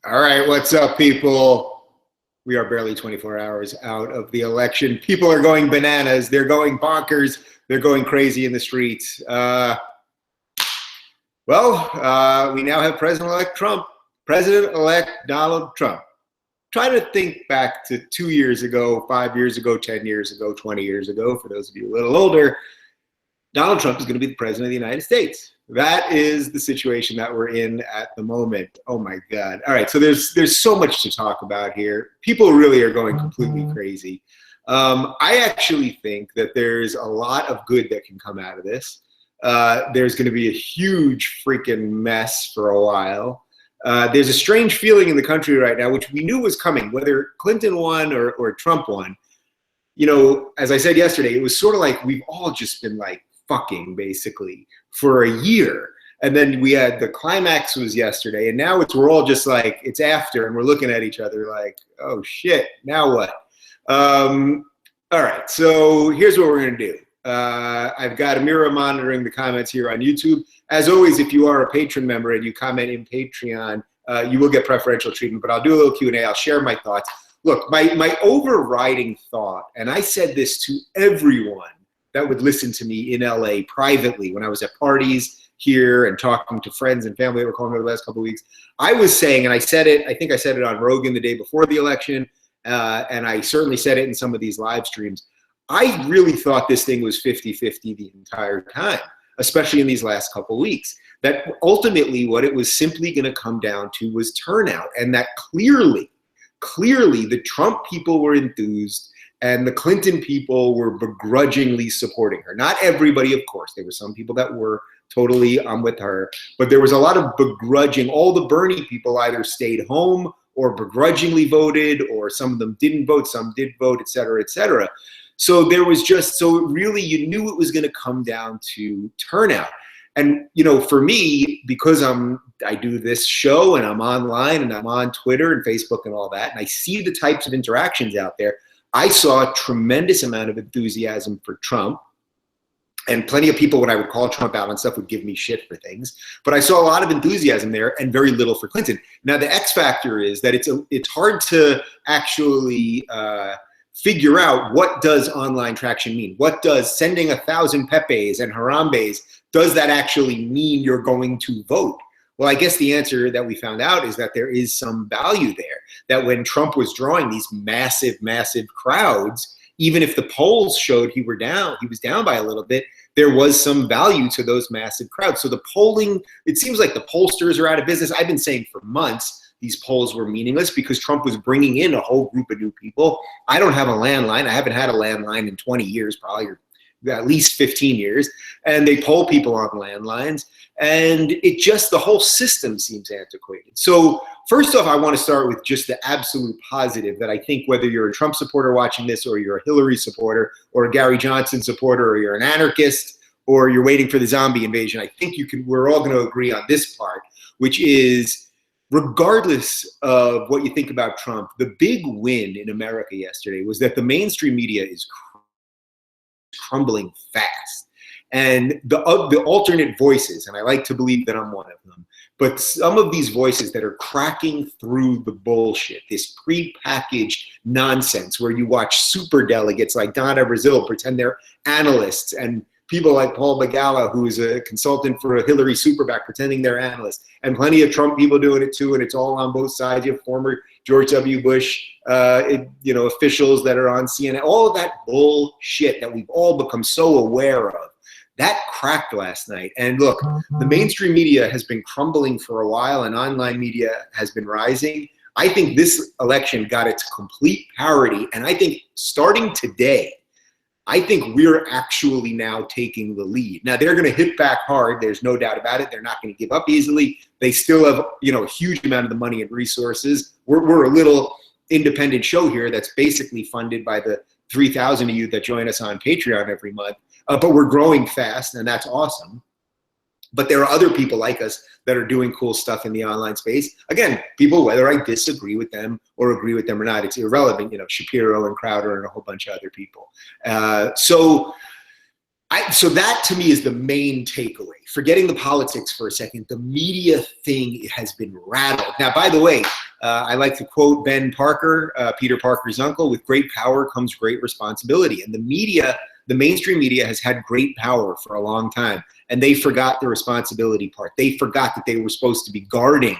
All right, what's up, people? We are barely 24 hours out of the election. People are going bananas. They're going bonkers. They're going crazy in the streets. We now have President-elect Trump, President-elect Donald Trump. Try to think back to 2 years ago, 5 years ago, 10 years ago, 20 years ago. For those of you a little older, Donald Trump is going to be the president of the United States. That is the situation that we're in at the moment. Oh my God. All right. So there's so much to talk about here. People really are going completely crazy. I actually think that there's a lot of good that can come out of this. There's going to be a huge freaking mess for a while. There's a strange feeling in the country right now, which we knew was coming, whether Clinton won or Trump won. You know, as I said yesterday, it was sort of like we've all just been like fucking basically for a year. And then we had the climax was yesterday, and now we're all just like, it's after, and we're looking at each other like, oh shit, now what? All right, so here's what we're gonna do. I've got Amira monitoring the comments here on YouTube. As always, if you are a patron member and you comment in Patreon, you will get preferential treatment, but I'll do a little Q&A. I'll share my thoughts. Look, my overriding thought, and I said this to everyone that would listen to me in LA privately when I was at parties here and talking to friends and family that were calling me the last couple of weeks. I was saying, and I said it, I think I said it on Rogan the day before the election, and I certainly said it in some of these live streams. I really thought this thing was 50-50 the entire time, especially in these last couple of weeks. That ultimately what it was simply going to come down to was turnout, and that clearly the Trump people were enthused and the Clinton people were begrudgingly supporting her. Not everybody, of course. There were some people that were totally with her, but there was a lot of begrudging. All the Bernie people either stayed home or begrudgingly voted, or some of them didn't vote, some did vote, et cetera, et cetera. So there was just, so really you knew it was going to come down to turnout. And, you know, for me, because I do this show and I'm online and I'm on Twitter and Facebook and all that, and I see the types of interactions out there, I saw a tremendous amount of enthusiasm for Trump, and plenty of people when I would call Trump out on stuff would give me shit for things, but I saw a lot of enthusiasm there and very little for Clinton. Now the X factor is that it's hard to actually figure out what does online traction mean. What does sending 1,000 Pepes and Harambes, does that actually mean you're going to vote? Well, I guess the answer that we found out is that there is some value there, that when Trump was drawing these massive, massive crowds, even if the polls showed he was down by a little bit, there was some value to those massive crowds. So the polling, it seems like the pollsters are out of business. I've been saying for months these polls were meaningless because Trump was bringing in a whole group of new people. I don't have a landline. I haven't had a landline in 20 years, probably, or at least 15 years. And they poll people on landlines. And it just, the whole system seems antiquated. So first off, I want to start with just the absolute positive that I think whether you're a Trump supporter watching this, or you're a Hillary supporter, or a Gary Johnson supporter, or you're an anarchist, or you're waiting for the zombie invasion, I think we're all going to agree on this part, which is regardless of what you think about Trump, the big win in America yesterday was that the mainstream media is crumbling fast. And the alternate voices, and I like to believe that I'm one of them, but some of these voices that are cracking through the bullshit, this prepackaged nonsense where you watch super delegates like Donna Brazil pretend they're analysts, and people like Paul Begala, who is a consultant for a Hillary super PAC, pretending they're analysts, and plenty of Trump people doing it too, and it's all on both sides. You have former George W. Bush, officials that are on CNN, all of that bullshit that we've all become so aware of. That cracked last night. And look, the mainstream media has been crumbling for a while and online media has been rising. I think this election got its complete parity. And I think starting today, I think we're actually now taking the lead. Now they're going to hit back hard. There's no doubt about it. They're not going to give up easily. They still have, a huge amount of the money and resources. We're a little independent show here that's basically funded by the 3,000 of you that join us on Patreon every month. But we're growing fast, and that's awesome. But there are other people like us that are doing cool stuff in the online space. Again, people, whether I disagree with them or agree with them or not, it's irrelevant. Shapiro and Crowder and a whole bunch of other people. So So that to me is the main takeaway. Forgetting the politics for a second, the media thing has been rattled. Now, by the way, I like to quote Ben Parker, Peter Parker's uncle, with great power comes great responsibility. And the media, the mainstream media has had great power for a long time. And they forgot the responsibility part. They forgot that they were supposed to be guarding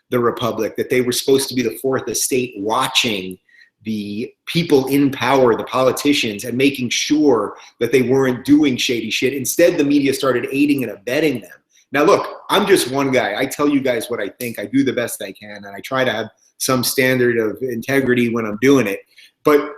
the republic, that they were supposed to be the fourth estate watching the people in power, the politicians, and making sure that they weren't doing shady shit. Instead, the media started aiding and abetting them. Now, look, I'm just one guy. I tell you guys what I think. I do the best I can, and I try to have some standard of integrity when I'm doing it. But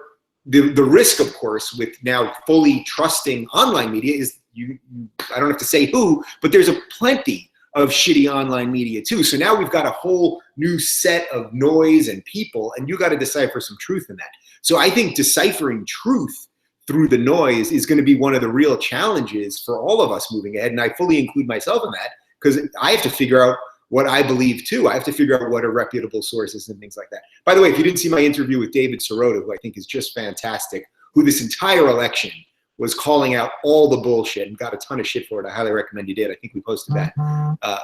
the risk, of course, with now fully trusting online media is I don't have to say who, but there's a plenty of shitty online media too. So now we've got a whole new set of noise and people, and you got to decipher some truth in that. So I think deciphering truth through the noise is going to be one of the real challenges for all of us moving ahead. And I fully include myself in that because I have to figure out what I believe too. I have to figure out what are reputable sources and things like that. By the way, if you didn't see my interview with David Sirota, who I think is just fantastic, who this entire election was calling out all the bullshit and got a ton of shit for it. I highly recommend you did. I think we posted that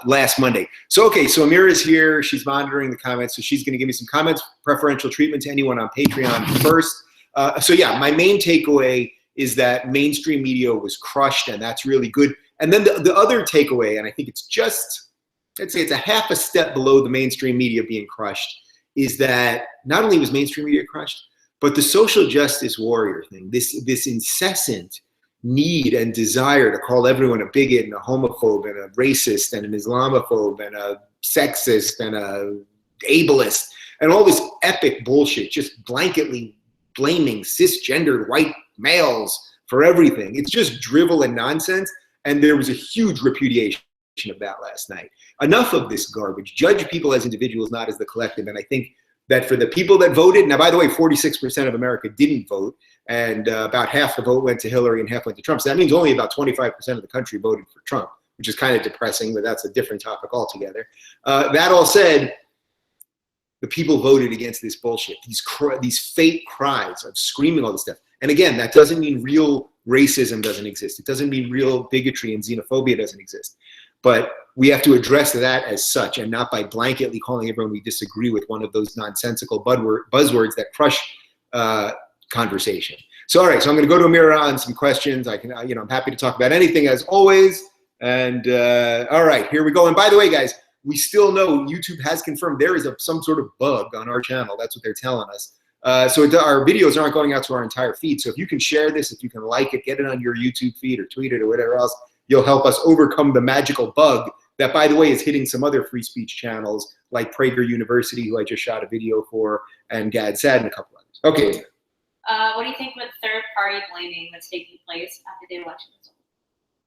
last Monday. So, okay, so Amira's here. She's monitoring the comments. So she's going to give me some comments, preferential treatment to anyone on Patreon first. So yeah, my main takeaway is that mainstream media was crushed, and that's really good. And then the other takeaway, and I think it's just, I'd say it's a half a step below the mainstream media being crushed, is that not only was mainstream media crushed, but the social justice warrior thing, this incessant need and desire to call everyone a bigot and a homophobe and a racist and an Islamophobe and a sexist and a ableist and all this epic bullshit, just blanketly blaming cisgendered white males for everything. It's just drivel and nonsense. And there was a huge repudiation of that last night. Enough of this garbage. Judge people as individuals, not as the collective. And I think that for the people that voted, now, by the way, 46% of America didn't vote, and about half the vote went to Hillary and half went to Trump. So that means only about 25% of the country voted for Trump, which is kind of depressing, but that's a different topic altogether. That all said, the people voted against this bullshit, these fake cries of screaming all this stuff. And again, that doesn't mean real racism doesn't exist. It doesn't mean real bigotry and xenophobia doesn't exist. But we have to address that as such, and not by blanketly calling everyone we disagree with one of those nonsensical buzzwords that crush conversation. So, all right, so I'm going to go to Amira on some questions. I'm happy to talk about anything as always. And all right, here we go. And by the way, guys, we still know YouTube has confirmed there is some sort of bug on our channel. That's what they're telling us. So our videos aren't going out to our entire feed. So if you can share this, if you can like it, get it on your YouTube feed or tweet it or whatever else, you'll help us overcome the magical bug that, by the way, is hitting some other free speech channels like Prager University, who I just shot a video for, and Gad Sad and a couple others. Okay. What do you think with third-party blaming that's taking place after the election?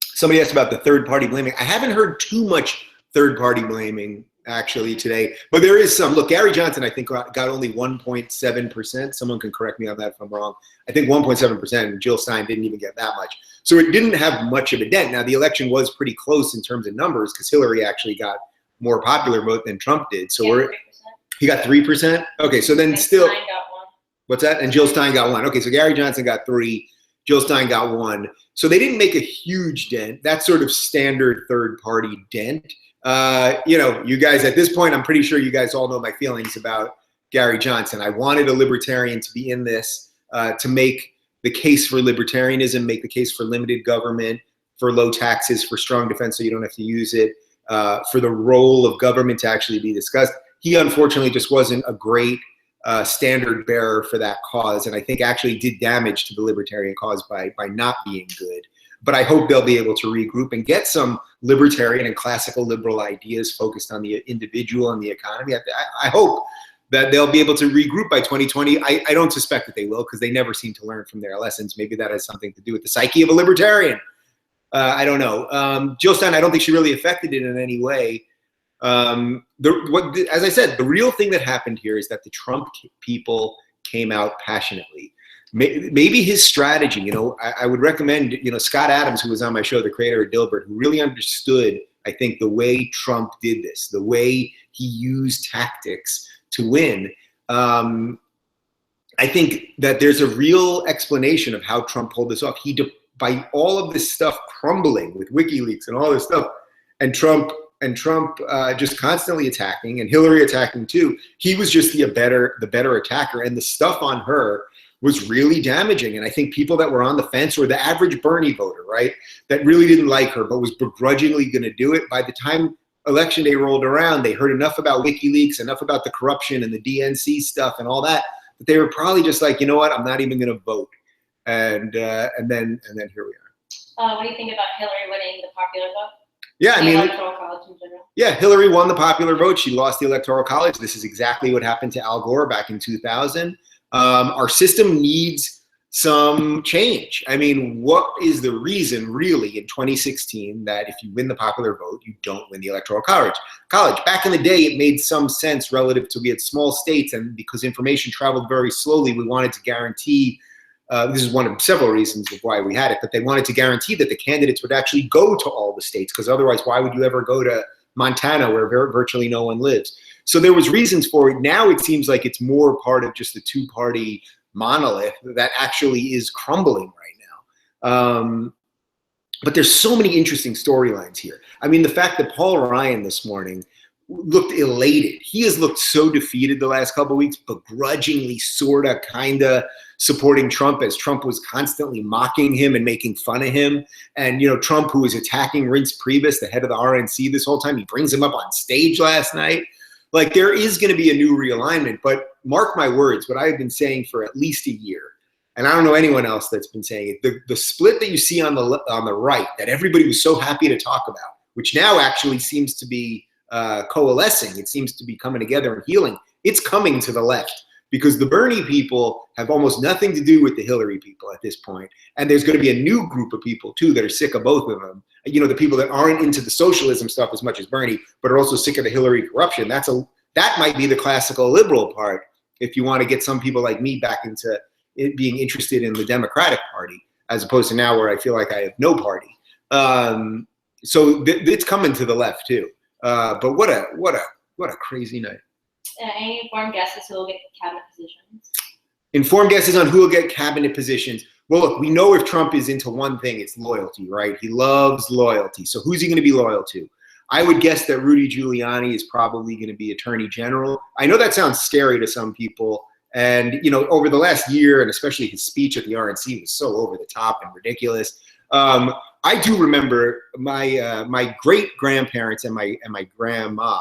Somebody asked about the third-party blaming. I haven't heard too much third-party blaming actually today, but there is some. Look, Gary Johnson, I think, got only 1.7%. Someone can correct me on that if I'm wrong. I think 1.7%, and Jill Stein didn't even get that much. So it didn't have much of a dent. Now, the election was pretty close in terms of numbers because Hillary actually got more popular vote than Trump did. So he got 3%? Okay, so then still. Stein got 1. What's that? And Jill Stein got 1. Okay, so Gary Johnson got 3. Jill Stein got 1. So they didn't make a huge dent. That's sort of standard third-party dent. You guys, at this point, I'm pretty sure you guys all know my feelings about Gary Johnson. I wanted a libertarian to be in this to make the case for libertarianism, make the case for limited government, for low taxes, for strong defense so you don't have to use it, for the role of government to actually be discussed. He unfortunately just wasn't a great standard bearer for that cause, and I think actually did damage to the libertarian cause by not being good. But I hope they'll be able to regroup and get some libertarian and classical liberal ideas focused on the individual and the economy. I hope that they'll be able to regroup by 2020. I don't suspect that they will because they never seem to learn from their lessons. Maybe that has something to do with the psyche of a libertarian. I don't know. Jill Stein, I don't think she really affected it in any way. As I said, the real thing that happened here is that the Trump people came out passionately. Maybe his strategy, I would recommend, Scott Adams, who was on my show, the creator of Dilbert, who really understood, I think, the way Trump did this, the way he used tactics to win. I think that there's a real explanation of how Trump pulled this off. He by all of this stuff crumbling with WikiLeaks and all this stuff, and Trump just constantly attacking, and Hillary attacking too, he was just the better attacker, and the stuff on her was really damaging. And I think people that were on the fence, or the average Bernie voter, right, that really didn't like her but was begrudgingly going to do it, by the time election day rolled around, they heard enough about WikiLeaks, enough about the corruption and the DNC stuff and all that, that they were probably just like, you know what, I'm not even going to vote. And then here we are. What do you think about Hillary winning the popular vote? Yeah, I mean, Electoral College in general. Yeah, Hillary won the popular vote. She lost the Electoral College. This is exactly what happened to Al Gore back in 2000. Our system needs some change. I mean, what is the reason really in 2016 that if you win the popular vote, you don't win the Electoral College? Back in the day, it made some sense relative to, we had small states, and because information traveled very slowly, we wanted to guarantee, this is one of several reasons of why we had it, but they wanted to guarantee that the candidates would actually go to all the states, because otherwise, why would you ever go to Montana where virtually no one lives? So there was reasons for it. Now it seems like it's more part of just the two-party monolith that actually is crumbling right now. But there's so many interesting storylines here. I mean, the fact that Paul Ryan this morning looked elated. He has looked so defeated the last couple of weeks, begrudgingly, sorta, kinda supporting Trump, as Trump was constantly mocking him and making fun of him. And, you know, Trump, who was attacking Reince Priebus, the head of the RNC, this whole time, he brings him up on stage last night. Like, there is going to be a new realignment, but mark my words, what I've been saying for at least a year, and I don't know anyone else that's been saying it, the split that you see on the right, that everybody was so happy to talk about, which now actually seems to be coalescing, it seems to be coming together and healing, it's coming to the left, because the Bernie people have almost nothing to do with the Hillary people at this point. And there's going to be a new group of people too that are sick of both of them. You know, the people that aren't into the socialism stuff as much as Bernie, but are also sick of the Hillary corruption. That might be the classical liberal part, if you want to get some people like me back into it being interested in the Democratic Party, as opposed to now where I feel like I have no party. So it's coming to the left too. But what a crazy night. Any informed guesses who will get cabinet positions? Informed guesses on who will get cabinet positions. Well, look, we know if Trump is into one thing, it's loyalty, right? He loves loyalty. So who's he going to be loyal to? I would guess that Rudy Giuliani is probably going to be Attorney General. I know that sounds scary to some people. And, you know, over the last year, and especially his speech at the RNC was so over the top and ridiculous. I do remember my great-grandparents and my grandma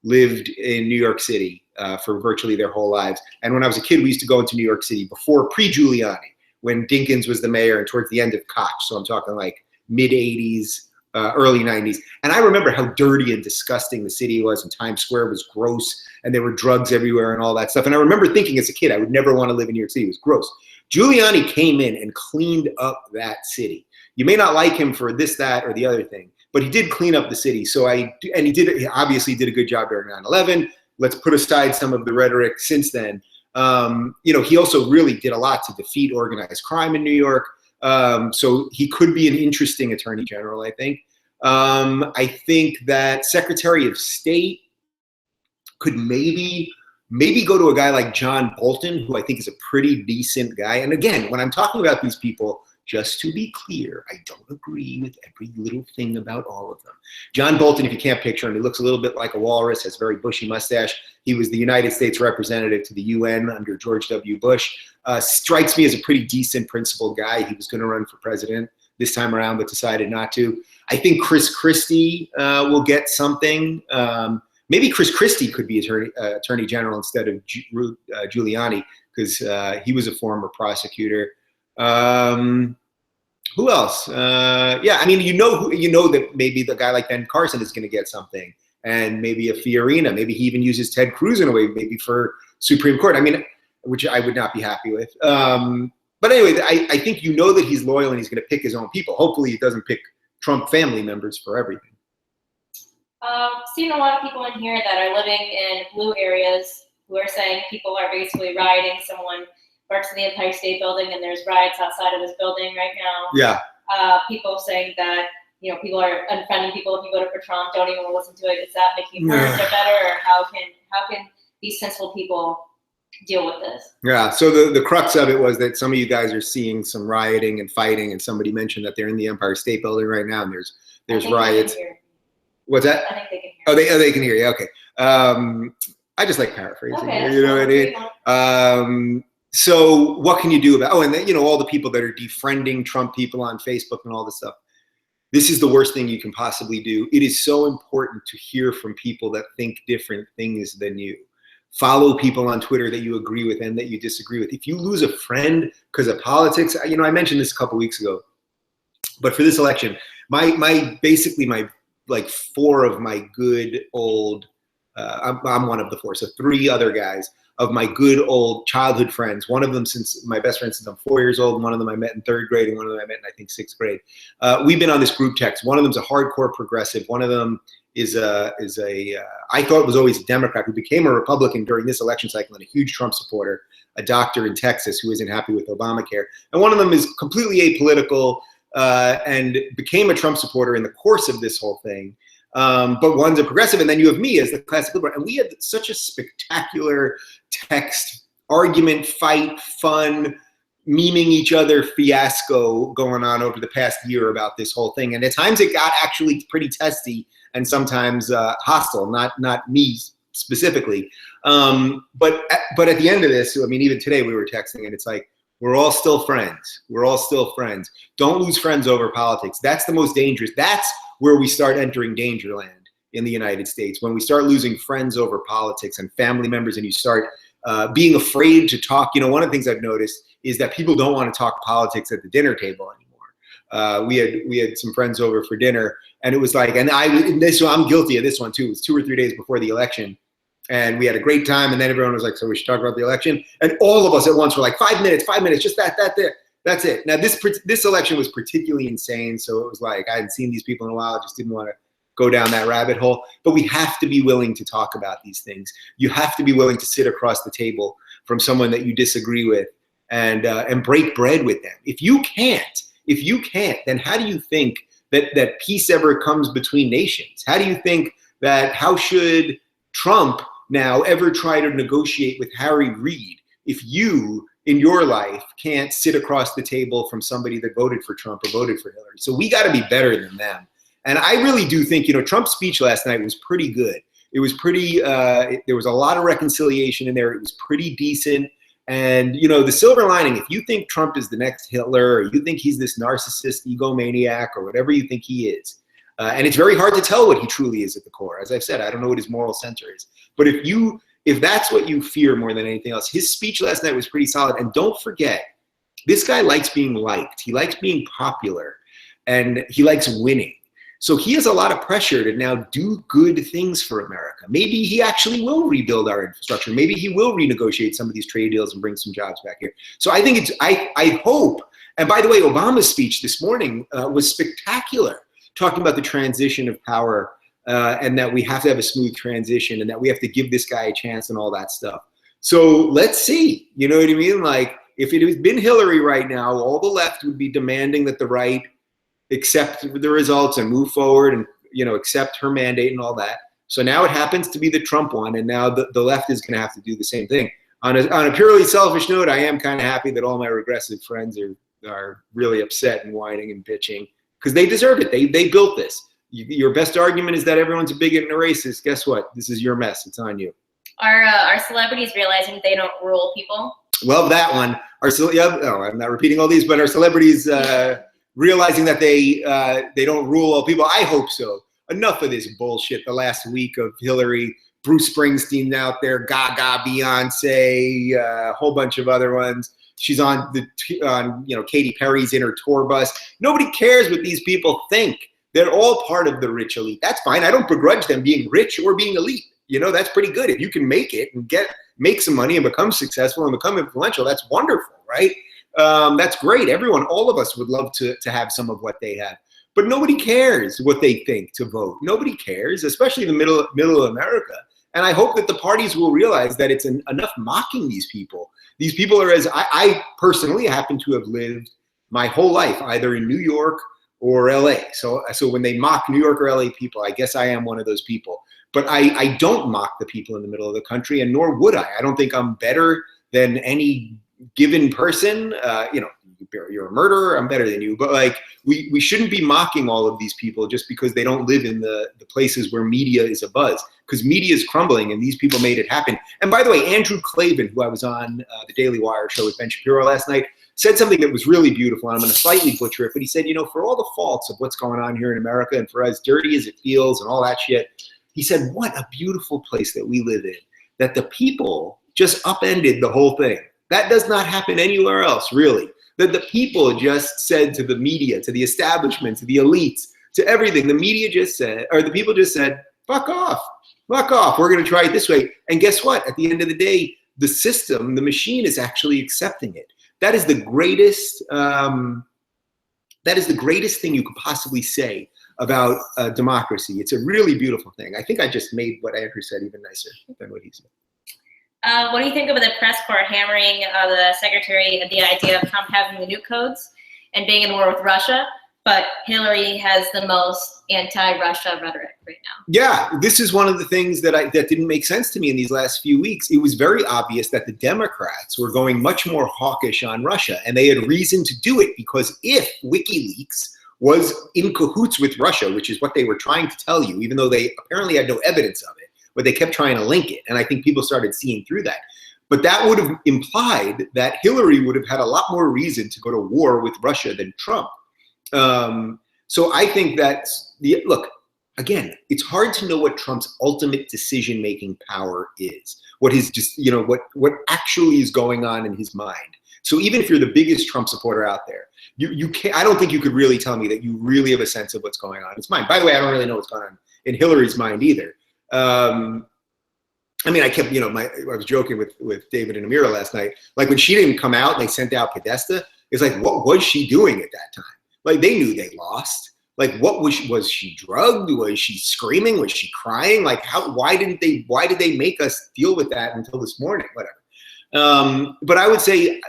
lived in New York City for virtually their whole lives. And when I was a kid, we used to go into New York City before pre-Giuliani, when Dinkins was the mayor and towards the end of Koch. So I'm talking like mid-'80s, early 90s. And I remember how dirty and disgusting the city was, and Times Square was gross, and there were drugs everywhere and all that stuff. And I remember thinking as a kid, I would never want to live in New York City. It was gross. Giuliani came in and cleaned up that city. You may not like him for this, that, or the other thing, but he did clean up the city. So he obviously did a good job during 9/11. Let's put aside some of the rhetoric since then. You know, he also really did a lot to defeat organized crime in New York. So he could be an interesting attorney general, I think. I think that Secretary of State could maybe go to a guy like John Bolton, who I think is a pretty decent guy. And again, when I'm talking about these people, just to be clear, I don't agree with every little thing about all of them. John Bolton, if you can't picture him, he looks a little bit like a walrus, has a very bushy mustache. He was the United States representative to the UN under George W. Bush. Strikes me as a pretty decent, principled guy. He was going to run for president this time around, but decided not to. I think Chris Christie will get something. Maybe Chris Christie could be attorney general instead of Giuliani, because he was a former prosecutor. Who else? Yeah, I mean, you know that maybe the guy like Ben Carson is going to get something, and maybe a Fiorina. Maybe he even uses Ted Cruz in a way, maybe for Supreme Court. I mean, which I would not be happy with. But anyway, I think you know that he's loyal and he's going to pick his own people. Hopefully, he doesn't pick Trump family members for everything. Seen a lot of people in here that are living in blue areas who are saying people are basically rioting. Someone works in the Empire State Building and there's riots outside of his building right now. Yeah. People saying that, you know, people are unfriending people if you voted for Trump, don't even listen to it. Is that making it worse or better? Or how can these sensible people deal with this. Yeah. So the crux of it was that some of you guys are seeing some rioting and fighting, and somebody mentioned that they're in the Empire State Building right now, and there's riots. What's that? I think they can hear. Oh, they can hear you. Okay. I just like paraphrasing. Okay, you know what I mean? So what can you do about? Oh, and then, all the people that are defriending Trump people on Facebook and all this stuff. This is the worst thing you can possibly do. It is so important to hear from people that think different things than you. Follow people on Twitter that you agree with and that you disagree with. If you lose a friend because of politics, I mentioned this a couple weeks ago, but for this election, my like four of my good old, I'm one of the four, so three other guys of my good old childhood friends. One of them my best friend since I'm 4 years old. One of them I met in 3rd grade, and one of them I met in, I think, 6th grade. We've been on this group text. One of them's a hardcore progressive. One of them is I thought was always a Democrat who became a Republican during this election cycle and a huge Trump supporter, a doctor in Texas who isn't happy with Obamacare. And one of them is completely apolitical and became a Trump supporter in the course of this whole thing. But one's a progressive, and then you have me as the classic liberal. And we had such a spectacular text argument, fight, fun, memeing each other fiasco going on over the past year about this whole thing. And at times it got actually pretty testy and sometimes hostile, not me specifically. But at the end of this, even today we were texting, and it's like, we're all still friends. We're all still friends. Don't lose friends over politics. That's the most dangerous. That's where we start entering danger land in the United States, when we start losing friends over politics and family members, and you start being afraid to talk. One of the things I've noticed is that people don't want to talk politics at the dinner table anymore. We had some friends over for dinner, and it was like, I'm guilty of this one too. It was 2 or 3 days before the election, and we had a great time, and then everyone was like, so we should talk about the election, and all of us at once were like, 5 minutes, just that there. That's it. Now, this election was particularly insane, so it was like I hadn't seen these people in a while. I just didn't want to go down that rabbit hole. But we have to be willing to talk about these things. You have to be willing to sit across the table from someone that you disagree with and break bread with them. If you can't, then how do you think that peace ever comes between nations? How should Trump now ever try to negotiate with Harry Reid if you in your life can't sit across the table from somebody that voted for Trump or voted for Hillary? So we got to be better than them. And I really do think, Trump's speech last night was pretty good. It was pretty, there was a lot of reconciliation in there. It was pretty decent. And, the silver lining, if you think Trump is the next Hitler, or you think he's this narcissist egomaniac, or whatever you think he is, and it's very hard to tell what he truly is at the core. As I've said, I don't know what his moral center is. But if that's what you fear more than anything else, his speech last night was pretty solid. And don't forget, this guy likes being liked. He likes being popular, and he likes winning. So he has a lot of pressure to now do good things for America. Maybe he actually will rebuild our infrastructure. Maybe he will renegotiate some of these trade deals and bring some jobs back here. So I think I hope, and by the way, Obama's speech this morning was spectacular, talking about the transition of power and that we have to have a smooth transition and that we have to give this guy a chance and all that stuff. So let's see, you know what I mean? Like, if it had been Hillary right now, all the left would be demanding that the right accept the results and move forward and, accept her mandate and all that. So now it happens to be the Trump one, and now the left is going to have to do the same thing. On a purely selfish note, I am kind of happy that all my regressive friends are really upset and whining and bitching, because they deserve it. They built this. Your best argument is that everyone's a bigot and a racist. Guess what? This is your mess. It's on you. Are celebrities realizing they don't rule people? Well, that one. I'm not repeating all these, but are celebrities realizing that they don't rule all people? I hope so. Enough of this bullshit. The last week of Hillary, Bruce Springsteen out there, Gaga, Beyonce, a whole bunch of other ones. She's on Katy Perry's in her tour bus. Nobody cares what these people think. They're all part of the rich elite. That's fine. I don't begrudge them being rich or being elite. That's pretty good. If you can make it and make some money and become successful and become influential, that's wonderful, right? That's great. All of us would love to have some of what they have. But nobody cares what they think to vote. Nobody cares, especially the middle of America. And I hope that the parties will realize that it's enough mocking these people. These people are, as I personally happen to have lived my whole life, either in New York or LA. So when they mock New York or LA people, I guess I am one of those people. But I don't mock the people in the middle of the country, and nor would I. I don't think I'm better than any given person. You know, you're a murderer, I'm better than you. But like, we shouldn't be mocking all of these people just because they don't live in the places where media is a buzz. Because media is crumbling, and these people made it happen. And by the way, Andrew Klavan, who I was on the Daily Wire show with Ben Shapiro last night, said something that was really beautiful. And I'm going to slightly butcher it, but he said, you know, for all the faults of what's going on here in America, and for as dirty as it feels and all that shit, he said, what a beautiful place that we live in, that the people just upended the whole thing. That does not happen anywhere else, really. That the people just said to the media, to the establishment, to the elites, to everything, the media just said, or the people just said, fuck off. Fuck off, we're going to try it this way. And guess what? At the end of the day, the system, the machine is actually accepting it. That is the greatest, thing you could possibly say about democracy. It's a really beautiful thing. I think I just made what Andrew said even nicer than what he said. What do you think of the press corps hammering the secretary of the idea of Trump having the nuke codes and being in war with Russia? But Hillary has the most anti-Russia rhetoric right now. Yeah, this is one of the things that didn't make sense to me in these last few weeks. It was very obvious that the Democrats were going much more hawkish on Russia, and they had reason to do it because if WikiLeaks was in cahoots with Russia, which is what they were trying to tell you, even though they apparently had no evidence of it, but they kept trying to link it, and I think people started seeing through that. But that would have implied that Hillary would have had a lot more reason to go to war with Russia than Trump. So I think look, again, it's hard to know what Trump's ultimate decision-making power is, what his just, you know, what actually is going on in his mind. So even if you're the biggest Trump supporter out there, you can't, I don't think you could really tell me that you really have a sense of what's going on in his mind. By the way, I don't really know what's going on in Hillary's mind either. I mean, I kept, you know, I was joking with David and Amira last night. Like when she didn't come out and they sent out Podesta, it's like, what was she doing at that time? Like they knew they lost. Like what was she drugged? Was she screaming? Was she crying? Like why did they make us deal with that until this morning? Whatever. But I would say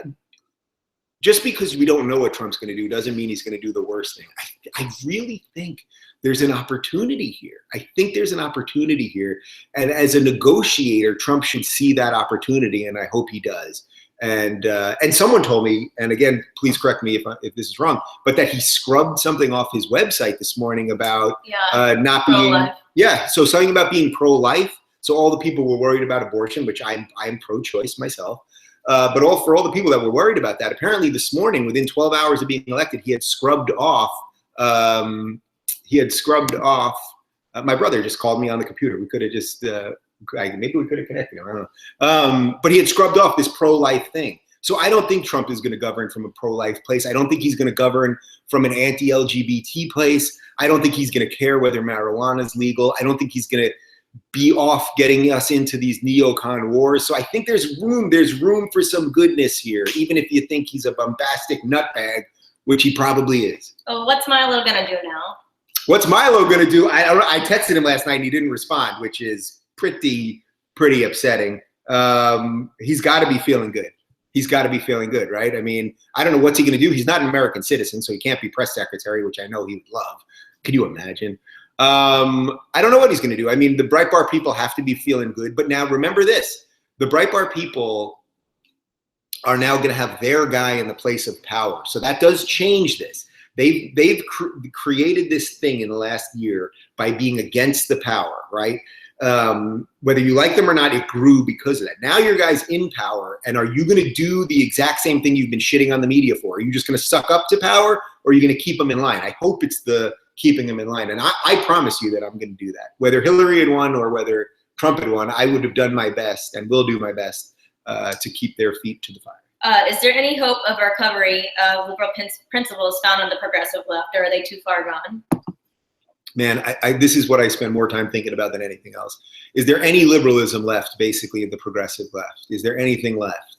just because we don't know what Trump's going to do doesn't mean he's going to do the worst thing. I really think there's an opportunity here. I think there's an opportunity here. And as a negotiator, Trump should see that opportunity, and I hope he does. And someone told me, and again, please correct me if this is wrong, but that he scrubbed something off his website this morning about not being pro-life. So something about being pro-life. So all the people were worried about abortion, which I'm pro-choice myself. But for all the people that were worried about that, apparently this morning, within 12 hours of being elected, he had scrubbed off. My brother just called me on the computer. We could have just. Maybe we could have connected. I don't know. But he had scrubbed off this pro-life thing. So I don't think Trump is going to govern from a pro-life place. I don't think he's going to govern from an anti-LGBT place. I don't think he's going to care whether marijuana is legal. I don't think he's going to be off getting us into these neocon wars. So I think there's room for some goodness here, even if you think he's a bombastic nutbag, which he probably is. Oh, what's Milo going to do now? What's Milo going to do? I texted him last night and he didn't respond, which is pretty upsetting. He's got to be feeling good. He's got to be feeling good, right? I mean, I don't know what's he going to do. He's not an American citizen, so he can't be press secretary, which I know he would love. Could you imagine? I don't know what he's going to do. I mean, the Breitbart people have to be feeling good. But now remember this. The Breitbart people are now going to have their guy in the place of power. So that does change this. They've created this thing in the last year by being against the power, right? Whether you like them or not, it grew because of that. Now your guy's in power, and are you going to do the exact same thing you've been shitting on the media for? Are you just going to suck up to power, or are you going to keep them in line? I hope it's the keeping them in line, and I promise you that I'm going to do that. Whether Hillary had won or whether Trump had won, I would have done my best and will do my best to keep their feet to the fire. Is there any hope of recovery of liberal principles found on the progressive left, or are they too far gone? Man, this is what I spend more time thinking about than anything else. Is there any liberalism left, basically, in the progressive left? Is there anything left?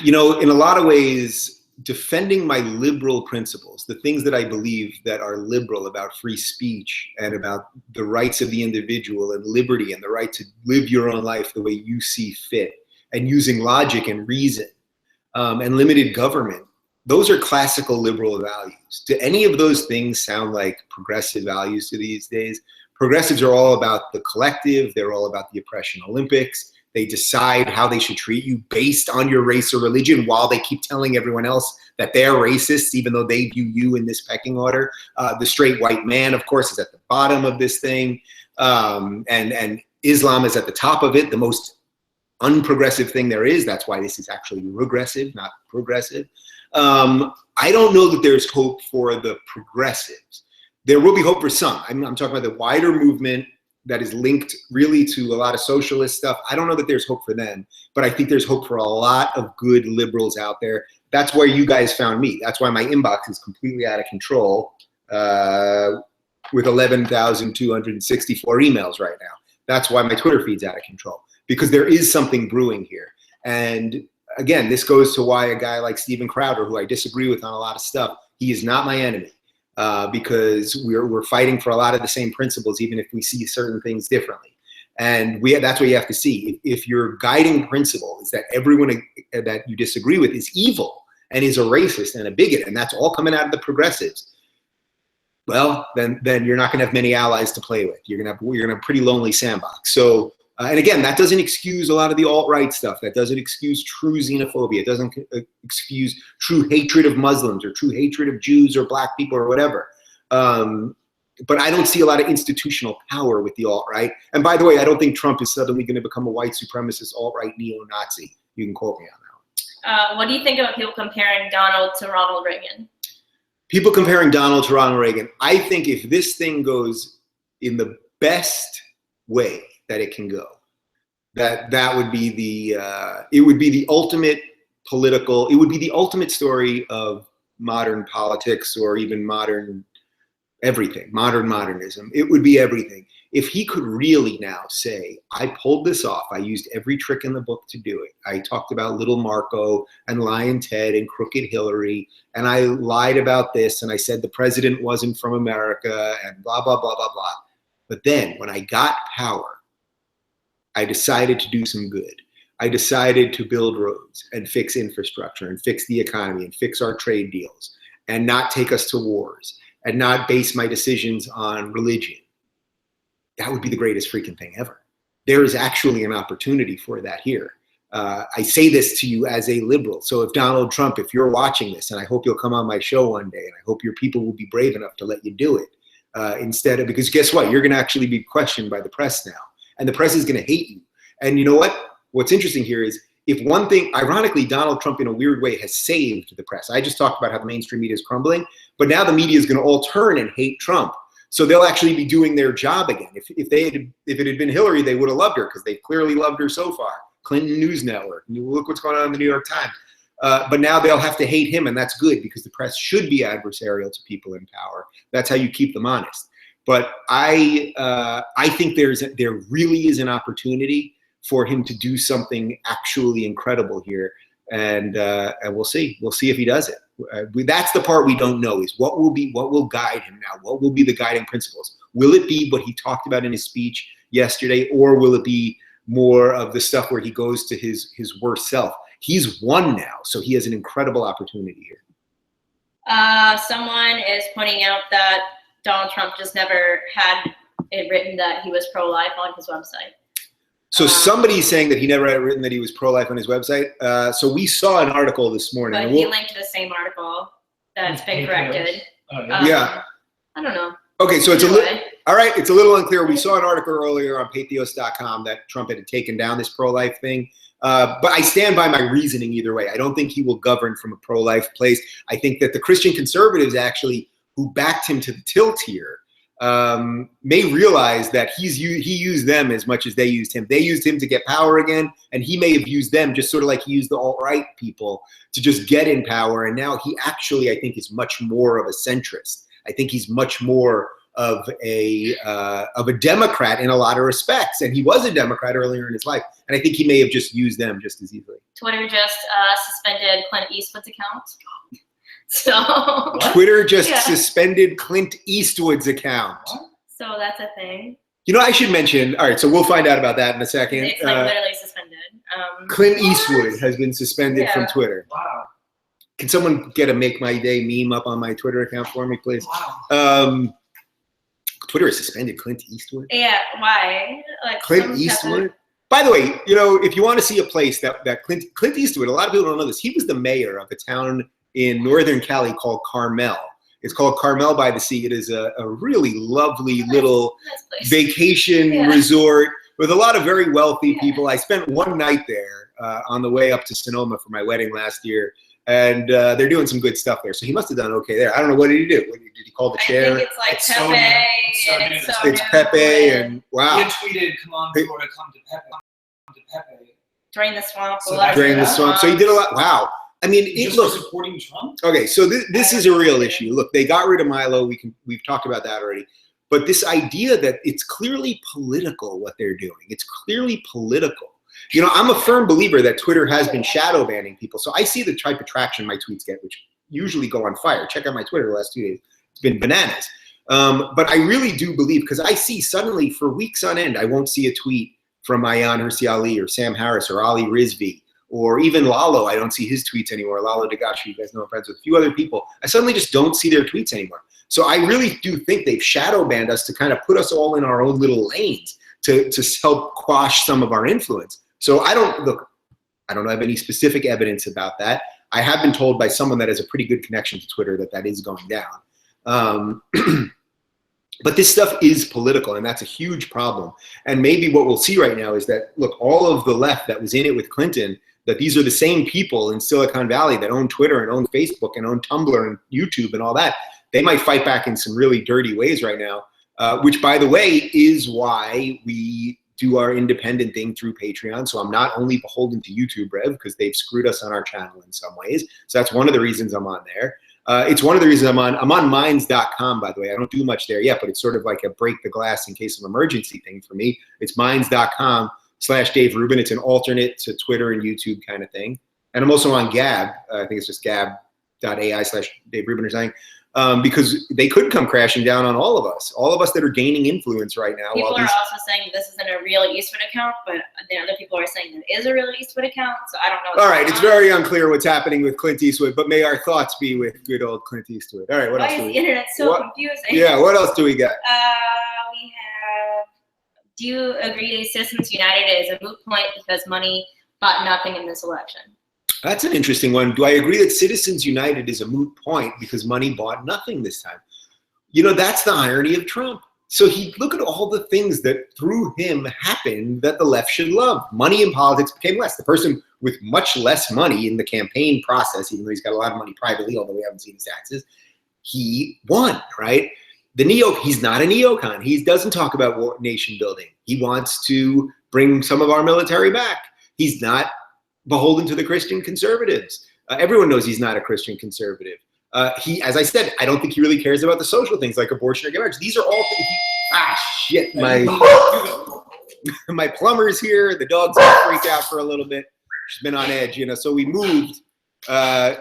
You know, in a lot of ways, defending my liberal principles, the things that I believe that are liberal about free speech and about the rights of the individual and liberty and the right to live your own life the way you see fit, and using logic and reason and limited government, those are classical liberal values. Do any of those things sound like progressive values to these days? Progressives are all about the collective. They're all about the oppression Olympics. They decide how they should treat you based on your race or religion while they keep telling everyone else that they're racists, even though they view you in this pecking order. The straight white man, of course, is at the bottom of this thing. And Islam is at the top of it, the most unprogressive thing there is. That's why this is actually regressive, not progressive. I don't know that there's hope for the progressives. There will be hope for some. I'm talking about the wider movement that is linked really to a lot of socialist stuff. I don't know that there's hope for them, but I think there's hope for a lot of good liberals out there. That's where you guys found me. That's why my inbox is completely out of control with 11,264 emails right now. That's why my Twitter feed's out of control, because there is something brewing here. And again, this goes to why a guy like Steven Crowder, who I disagree with on a lot of stuff, he is not my enemy. Because we're fighting for a lot of the same principles, even if we see certain things differently. And that's what you have to see. If your guiding principle is that everyone that you disagree with is evil and is a racist and a bigot, and that's all coming out of the progressives, well, then you're not going to have many allies to play with. You're going to have a pretty lonely sandbox. So, and again, that doesn't excuse a lot of the alt-right stuff. That doesn't excuse true xenophobia. It doesn't excuse true hatred of Muslims or true hatred of Jews or black people or whatever. But I don't see a lot of institutional power with the alt-right. And by the way, I don't think Trump is suddenly going to become a white supremacist alt-right neo-Nazi. You can quote me on that one. What do you think about people comparing Donald to Ronald Reagan? People comparing Donald to Ronald Reagan. I think if this thing goes in the best way that it can go, that would be it would be the ultimate political, it would be the ultimate story of modern politics, or even modern everything, modern modernism. It would be everything. If he could really now say, I pulled this off, I used every trick in the book to do it. I talked about Little Marco and Lion Ted and Crooked Hillary, and I lied about this, and I said the president wasn't from America, and blah, blah, blah, blah, blah. But then when I got power, I decided to do some good. I decided to build roads and fix infrastructure and fix the economy and fix our trade deals and not take us to wars and not base my decisions on religion. That would be the greatest freaking thing ever. There is actually an opportunity for that here. I say this to you as a liberal. So if Donald Trump, if you're watching this, and I hope you'll come on my show one day, and I hope your people will be brave enough to let you do it, because guess what? You're going to actually be questioned by the press now. And the press is going to hate you. And you know what? What's interesting here is, if one thing, ironically, Donald Trump in a weird way has saved the press. I just talked about how the mainstream media is crumbling, but now the media is going to all turn and hate Trump. So they'll actually be doing their job again. If it had been Hillary, they would have loved her, because they clearly loved her so far. Clinton News Network. Look what's going on in the New York Times. But now they'll have to hate him, and that's good, because the press should be adversarial to people in power. That's how you keep them honest. But I think there really is an opportunity for him to do something actually incredible here, and we'll see. We'll see if he does it. That's the part we don't know, is what will guide him now. What will be the guiding principles? Will it be what he talked about in his speech yesterday, or will it be more of the stuff where he goes to his worst self? He's won now, so he has an incredible opportunity here. Someone is pointing out that Donald Trump just never had it written that he was pro-life on his website. So somebody's saying that he never had written that he was pro-life on his website. So we saw an article this morning. But he linked to the same article that's been corrected. Yeah. I don't know. Okay, so it's all right. It's a little unclear. We saw an article earlier on pathos.com that Trump had taken down this pro-life thing. But I stand by my reasoning either way. I don't think he will govern from a pro-life place. I think that the Christian conservatives actually, who backed him to the tilt here, may realize that he used them as much as they used him. They used him to get power again, and he may have used them just sort of like he used the alt-right people to just get in power. And now he actually, I think, is much more of a centrist. I think he's much more of a Democrat in a lot of respects, and he was a Democrat earlier in his life. And I think he may have just used them just as easily. Twitter just suspended Clint Eastwood's account. So Twitter just suspended Clint Eastwood's account. So that's a thing. You know, I should mention, all right, so we'll find out about that in a second. It's like literally suspended. Clint Eastwood has been suspended from Twitter. Wow. Can someone get a Make My Day meme up on my Twitter account for me, please? Wow. Twitter has suspended Clint Eastwood. Yeah, why? Like Clint Eastwood. By the way, you know, if you want to see a place that Clint Eastwood, a lot of people don't know this. He was the mayor of a town in Northern Cali called Carmel. It's called Carmel by the Sea. It is a really lovely little vacation resort with a lot of very wealthy people. I spent one night there on the way up to Sonoma for my wedding last year, and they're doing some good stuff there. So he must have done okay there. I don't know, what did he do? Did he call the chair? I think it's like Pepe. It's Pepe, and wow. He tweeted, "Come on, Florida, come to Pepe." Come to Pepe. Drain the swamp. Drain the swamp. So he did a lot. Wow. I mean, it looks supporting Trump. Okay, so this is a real issue. Look, they got rid of Milo. We've talked about that already. But this idea that it's clearly political what they're doing. It's clearly political. You know, I'm a firm believer that Twitter has been shadow banning people. So I see the type of traction my tweets get, which usually go on fire. Check out my Twitter the last 2 days. It's been bananas. But I really do believe, because I see suddenly for weeks on end, I won't see a tweet from Ayaan Hirsi Ali or Sam Harris or Ali Rizvi. Or even Lalo, I don't see his tweets anymore. Lalo Degashi, you guys know I'm friends with a few other people. I suddenly just don't see their tweets anymore. So I really do think they've shadow banned us to kind of put us all in our own little lanes to help quash some of our influence. So I don't have any specific evidence about that. I have been told by someone that has a pretty good connection to Twitter that is going down. But this stuff is political, and that's a huge problem. And maybe what we'll see right now is that, look, all of the left that was in it with Clinton, that these are the same people in Silicon Valley that own Twitter and own Facebook and own Tumblr and YouTube and all that. They might fight back in some really dirty ways right now, which, by the way, is why we do our independent thing through Patreon. So I'm not only beholden to YouTube, Rev, because they've screwed us on our channel in some ways. So that's one of the reasons I'm on there. It's one of the reasons I'm on minds.com, by the way. I don't do much there yet, but it's sort of like a break the glass in case of emergency thing for me. It's minds.com/Dave Rubin. It's an alternate to Twitter and YouTube kind of thing. And I'm also on Gab. I think it's just gab.ai/Dave Rubin or something. Because they could come crashing down on all of us that are gaining influence right now. People are also saying this isn't a real Eastwood account, but the other people are saying it is a real Eastwood account. So I don't know. All right, it's very unclear what's happening with Clint Eastwood, but may our thoughts be with good old Clint Eastwood. All right, what else do we got? Why is the internet so confusing? Yeah, what else do we got? We have, do you agree Citizens United is a moot point because money bought nothing in this election? That's an interesting one. Do I agree that Citizens United is a moot point because money bought nothing this time? You know, that's the irony of Trump. So look at all the things that through him happened that the left should love. Money in politics became less. The person with much less money in the campaign process, even though he's got a lot of money privately, although we haven't seen his taxes, he won, right? He's not a neocon. He doesn't talk about nation building. He wants to bring some of our military back. He's not beholden to the Christian conservatives. Everyone knows he's not a Christian conservative. As I said, I don't think he really cares about the social things like abortion or gay marriage. These are all things. My plumber's here. The dog's gonna freak out for a little bit. She's been on edge, you know. So we moved, and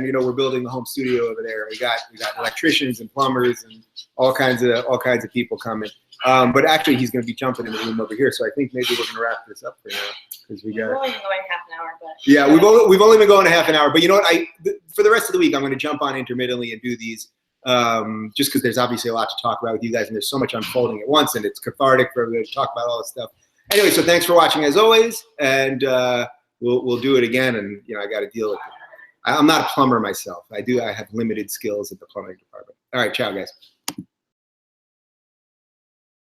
you know, we're building the home studio over there. We got electricians and plumbers and all kinds of people coming. But actually, he's going to be jumping in the room over here. So I think maybe we're going to wrap this up for now because we've only been going half an hour. But yeah, we've only been going a half an hour. But you know what? For the rest of the week, I'm going to jump on intermittently and do these just because there's obviously a lot to talk about with you guys, and there's so much unfolding at once, and it's cathartic for everybody to talk about all this stuff. Anyway, so thanks for watching as always, and we'll do it again. And you know, I got to deal with it. I'm not a plumber myself. I have limited skills at the plumbing department. All right, ciao, guys.